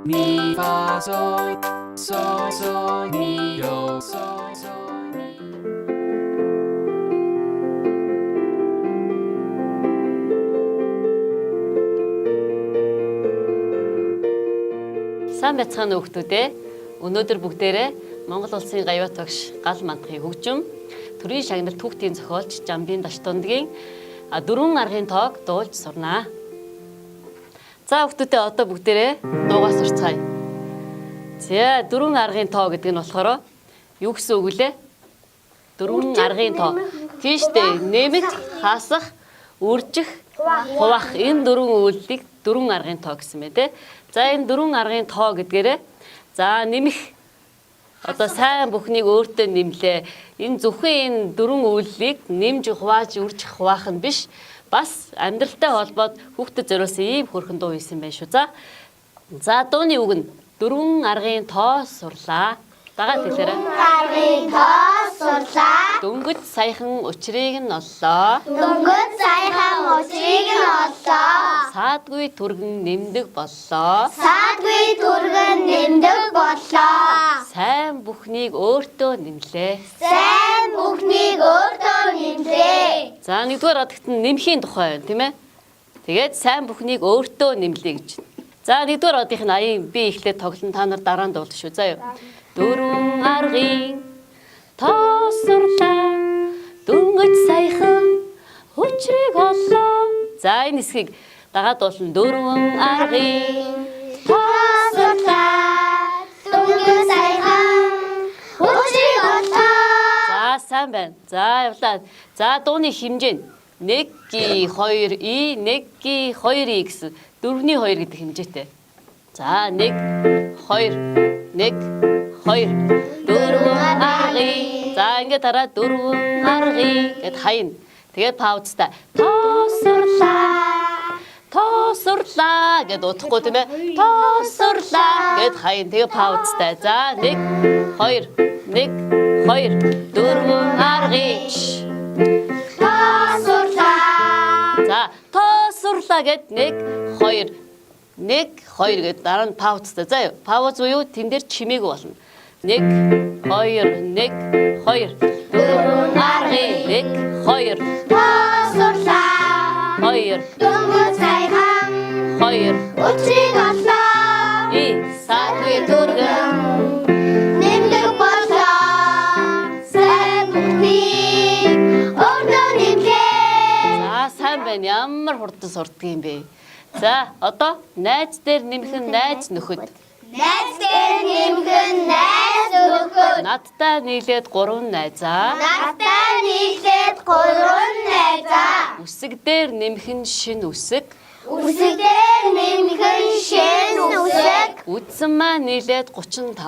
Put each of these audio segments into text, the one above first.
Mi fa sol sol sol mi do sol sol mi. Сайн байцгаана уу хүмүүс ээ. Өнөөдөр бүгдээрээ Монгол улсын гавьяа тогш гал мандахын хөгжим төрийн шагналт хүүхдийн зохиолч Жамбын Даш дундгийн дөрвөн аргын тоог дуулж сурнаа. За хүмүүстээ одоо бүгдээрээ дуугаа сурцгаая. За дөрвөн аргын тоо гэдэг нь болохоор юу гэсэн үг лээ? Дөрвөн аргын тоо. Тийштэй нэмэх, хасах, үржих, хуваах энэ дөрвөн үйлдэлийг дөрвөн аргын тоо гэсэн мэ тэ. За энэ дөрвөн аргын тоо гэдгээрээ за нэмэх одоо сайн бүхнийг өөртөө нэмлээ. Энэ зөвхөн энэ дөрвөн үйлдэлийг нэмж хувааж үржих хуваах нь биш. Бас амьдралтай холбоод хүүхдэд зориулсан ийм хөрхэн дуу хийсэн байх шүү. За дууны үг нь дөрвөн аргын тоо сурлаа. Дагаад хэлээрэй. Аргын тоо сурлаа. Дөнгөж саяхан учрыг нь оллоо. Дөнгөж саяхан учрыг нь оллоо. Саадгүй түргэн нэмдэг боллоо. Саадгүй түргэн нэмдэг боллоо. Сайн бүхнийг өөртөө нэмлээ. Сайн бүхнийг өөртөө нэмлээ. За нэгдүгээр адагт нь нэмхийн тухай байна, тийм ээ. Тэгээд сайн бүхнийг өөртөө нэмлээ гэж. За нэгдүгээр одынх нь аян би ихлээр тоглон та нар дараа нь дуулах шүү. За юу. Дөрвөн аргын тоо сурлаа. Дөнгөж саяхан учрыг оллоо. За энэ хэсгийг дагаад дуулна. Дөрвөн аргын Тоо сурлаа. Дөнгөж саяхан учрыг оллоо. За сайн байна. За явлаа. За дууны хэмжээ нь 1 2 и 1 2 и гэсэн 4-ний 2 гэдэг хэмжээтэй. За 1 2 1 2 дөрвөн аргын. За ингээд дараа дөрвөн аргын гэд хаяна. Тэгээд паузтай. Тоо сурлаа гэд утахгүй тийм ээ. Тоо сурлаа гэд хаяна. Тэгээд паузтай. За 1 2 1 2 дөрвөн аргын. Тоо сурлаа. За тоо сурлаа гэд 1 2 1 2 гэд дараа нь паузтай. За юу. Пауз буюу тэн дээр чимээгүй болно. 1 2 1 2 дөрвөн аргын 1 2 Тоо сурлаа. 2 Дөнгөж саяхан 2 учрыг оллоо. саадгүй түргэн Нэмдэг боллоо. Сайн бүхнийг өөртөө нэмлээ. За сайн байна. Ямар хурдан сурдаг юм бэ? За одоо найз дээр нэмэх нь найз нөхөд. Найз дээр нэмгэн найз нөхөд. Надтай нийлээд 3 найзаа. Надтай нийлээд 3 найзаа. Үсэг дээр нэмэх нь шин үсэг. Үсэг дээр нэмгэн шин үсэг. Үдсэн маань нийлээд 35.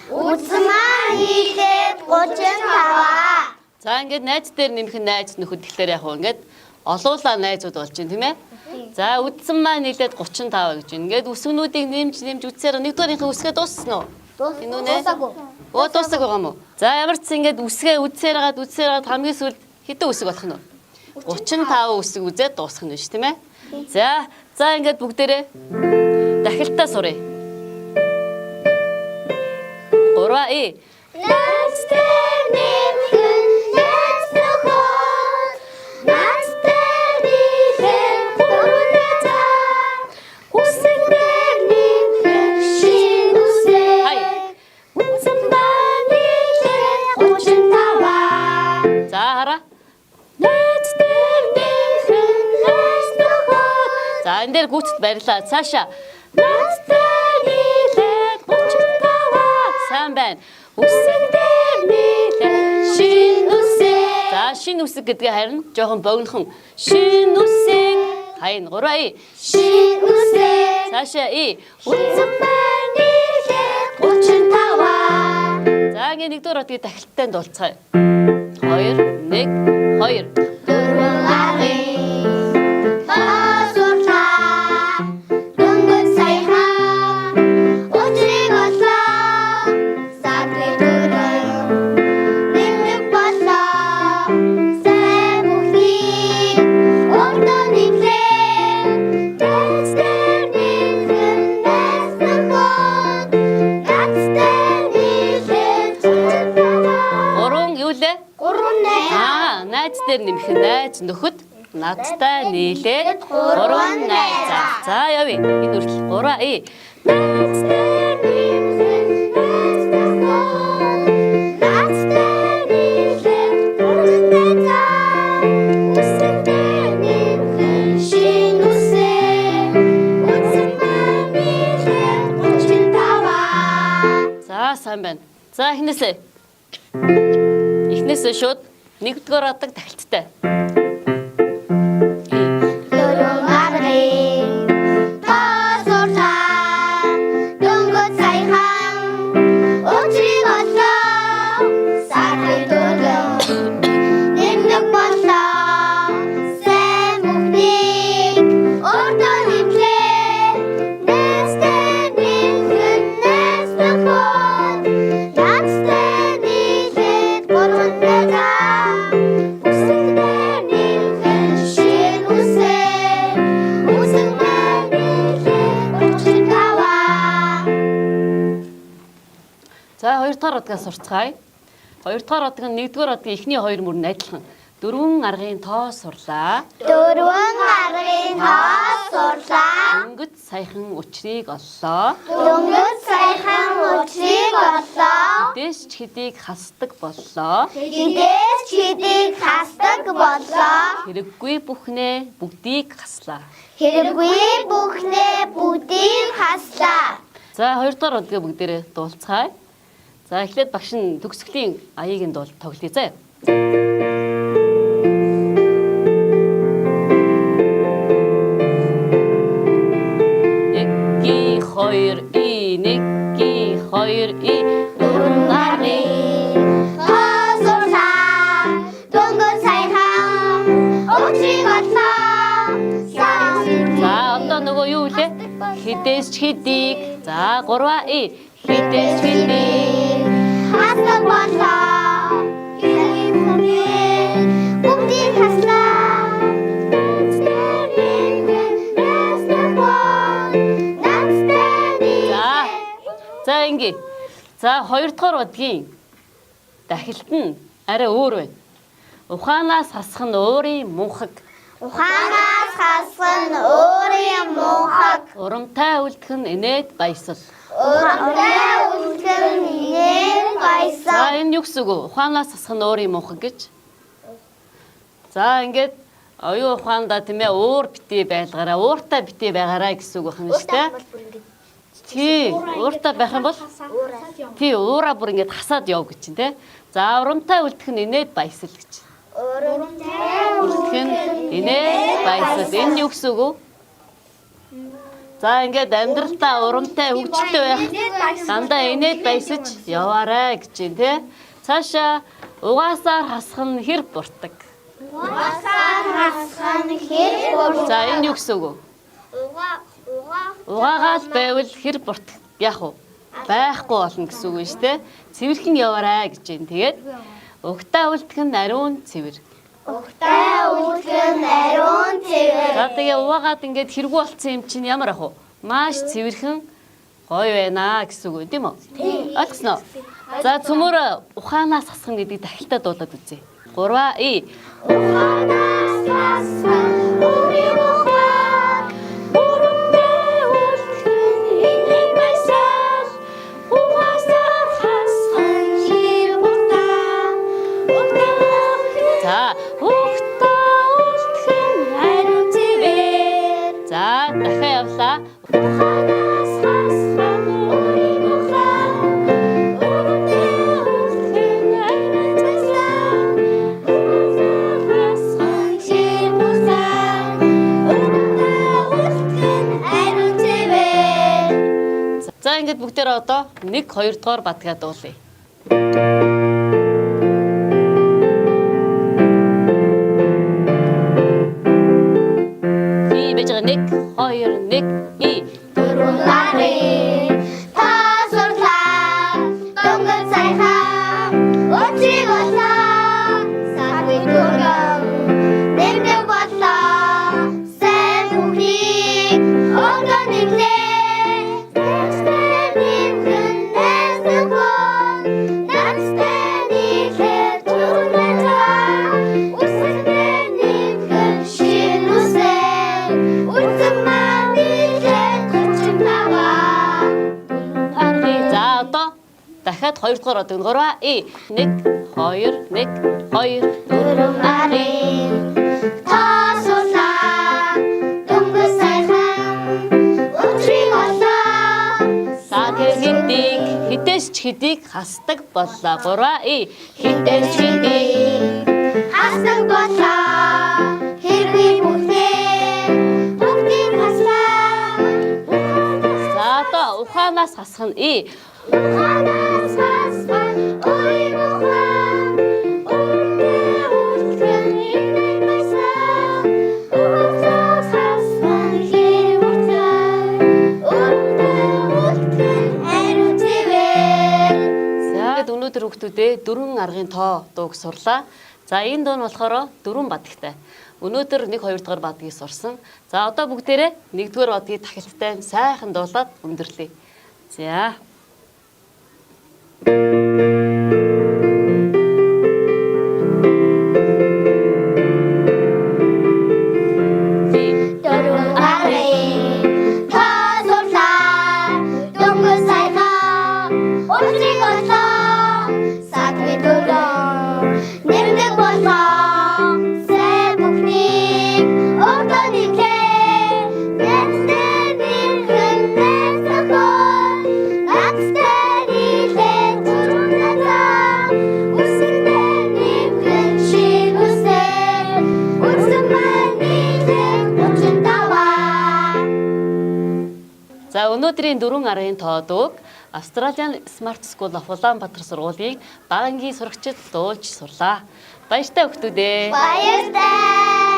Үдсэн маань нийлээд 35. За ингээд найз дээр нэмэх нь найз нөхөд гэхлээр яг хөө ингээд олуулаа найзууд болж байна тийм ээ. За үдсэн маань нийлээд 35 гэж байна. Ингээд үсгнүүдийг нэмж үдсээр нэгдүгээрийнхээ үсгээ дууссан уу? Энэ үнэ? Оо дуусаг байгаа юм уу? За ямар ч ингээд үсгээ үдсээр хагаад хамгийн сүүлд хэдэн үсэг болох нь вэ? 35 үсэг үзээд дуусгах нь шүү тийм ээ. За ингээд бүгдээрээ дахилтаа суръя. 3 Найз дээр нэмгэн найз нөхөд. Найз дээр нийлээд 3 найзаа. Үсэг дээр нэмгэн шин үсэг. Үдсэн маань нийлээд 35. За хараа. Найз дээр нэмгэн найз нөхөд. За энэ дээр гүйцэд барилаа. Цаашаа. Найз дээр нийлээд 35. Сайн байна. Үсэг дээр нийлээд шин үсэг. За шин үсэг гэдгээ харин жоохон богинохон. Шин үсэг. Хаяна 3 Шин үсэг. цаашаа Үдсэн маань нийлээд 35. За ингээ нэгдүгээр одгийг дахилттай дуулцгаая. 2 1 2 Дөрвөн аргын тоо сурлаа. Дөнгөж саяхан учрыг оллоо. Саадгүй түргэн нэмдэг боллоо. Сайн бүхнийг өөртөө нэмлээ. Найз дээр нэмгэн найз нөхөд. найз дээр нэмэх нь найз нөхөд надтай нийлээд 3 найз. За явъя. Энэ үртэл 3 найз дээр нэмэх найз нөхөд надтай нийлээд 3 найз. Үсэндээ нэмэх шин үсээ үсэндээ нийлээд 35. За сайн байна. За эхнээсээ шууд 1-р адаг тахилттай. Дөрвөн аргын тасууртаа дөнгөж саяхан өчрийг олоо сархай дөргөн нэмдэг болоо сайн бүхнийг өртөө нэмлээ нэстэй нэмхэн нэс нөхөн янзтай нийлээд 3 найзаа. За 2-р адгаас сурцгаая. 2-р адаг нь 1-р адгийн эхний 2 мөр нь адилхан. 4 аргын тоо сурлаа. Дөрвөн аргын тоо сурлаа. Дөнгөж саяхан өчрийг оллоо. Дөнгөж саяхан өчрийг оллоо. Хідээс ч хэдийг хасдаг боллоо. Хідээс ч хэдийг хасдаг боллоо. Хэрэггүй бүхнээ бүгдийг хаслаа. Хэрэггүй бүхнээ бүгдийг хаслаа. За 2-р адгийг бүгдээрээ дуулцгаая. За эхлээд багш нь төгсгөлийн аяыг нь тоглоё заа. 1, 2, 1, 2, 4 аргын тасурлаа дөнгөж саяхан өчрийг оллоо. За одоо нөгөө юу вэ? Хідээс ч хэдийг. За 3 хідээс ч хэдийг хасдаг боллоо. Бүгдийг хаслаа. За ингэ. За 2-р удгийн дахилт нь арай өөр байна. Ухаанаас хасах нь өөрийн мунхаг. Ухаанаас хасах нь өөрийн мунхаг. Урамтай үлдэх нь инээд баясал. Урамтай үлдэх нь инээд баясал. За энэ юу гэсэн үг вэ? Ухаанаас хасах нь өөрийн мунхаг гэж. За ингээд оюун ухаандаа тийм ээ уур битий байлгаараа, ууртай битий байгаараа гэсэн үг байна шүү дээ. Тий, ууртай байх юм бол тий, уураа бүр ингэж хасаад яв гэж чинь тий. За урамтай үлдэх нь инээд баясал гэж. Урамтай Үлдэх нь инээд баясал. Энэ юу гэсэн үг вэ? За ингээд амьдралдаа урамтай хөгжилтэй байх. Дандаа инээд баясаж яваарай гэж чинь тий. Цаашаа угаасаар хасах нь хэр буртаг. угаасаар хасах нь хэр буртаг. За энэ юу гэсэн үг вэ? Угаагаал байвал хэр буртаг яах вэ? Байхгүй болно гэсэн үг шүү дээ. Цэвэрхэн яваарай гэж юм. Тэгээд угтаа үлдэх нь ариун цэвэр. Угтаа үлдэх нь ариун цэвэр. За тэгээ угаагаад ингээд хэрэггүй болсон юм чинь ямар ах вэ? Маш цэвэрхэн гоё байна гэсэн үг тийм үү? Ойлгосноо? За цөмөр ухаанаас хасах гэдэг дахилтаа дуулаад үзье. 3 Ухаанаас хасах өөрийн мунхаг. Урамтай үлдэх нь инээд баясал. Угаасаар хасах нь хэр буртаг. За угтаа үлдэх нь ариун цэвэр. За дахиад явлаа. Ухаанаас хасах өөрийн мунхаг. Урамтай үлдэх нь ариун баясал. Угаасаар хасах нь хэр буртаг. Ариун цэвэр. За ингээд бүгдээрээ одоо 1, 2 дугаар бадгаа дуулъя. Байж байгаа 1, 2, 1, Дөрвөн аргын тасурлаа дөнгөж саяхан өчрийг олоо. Сархай дөргөн нэмдэг болоо. Сайн бүхнийг өртөө нэмлээ. Нэстэй нэмхэн нэс нөхөн. Нэстэй нийлээд 4 найзаа. Үсэг Дахиад 2 дугаар од 3 1 2 1 2 Дөрөв нарын тасуулаа дөнгөж сайхан өдрийг олоо саад хэдийг хідээс ч хэдийг хасдаг боллоо 3 хідээс ч хэдийг хасдаг болоо хэрвээ бүгдийг хаслаа за одоо ухаанаас хасах нь ухаанаас хассан ой ухаан өргөдөө үлгэн инэн байсан ухаанаас хассан хэрвээ өргөдөө үлгэн ариутивэр за өнөөдөр хүүхдүүдээ 4 аргын тоо дууг сурлаа. За энэ дуу нь болохоор 4 бадагтай. Өнөөдөр 1 2 дугаар бадгийг сурсан. За одоо бүгдээрээ 1 дугаар бадгийг тахилттай сайхан дуулаад өндөрлөе. За Дөрөв нарын тасуулаа дөнгөж сайхан өдрийг олоо сад мэдүүлэн нэрдэг болоо сэ бүхнийг өгдөө нийлээ нэстэй нийлэн нэсэхөө нацтай нийлэн зүрхназаа үсэндээ нийлэн шивүсээ үсэмэн нийлэн учинтаваа за өнөөдрийн 4 аргын тоо дууг Australian Smart School of Улаанбаатар сургуулийн багангийн сурагчид дуулж сурлаа. Баяртай хүүхдүүдээ. Баяртай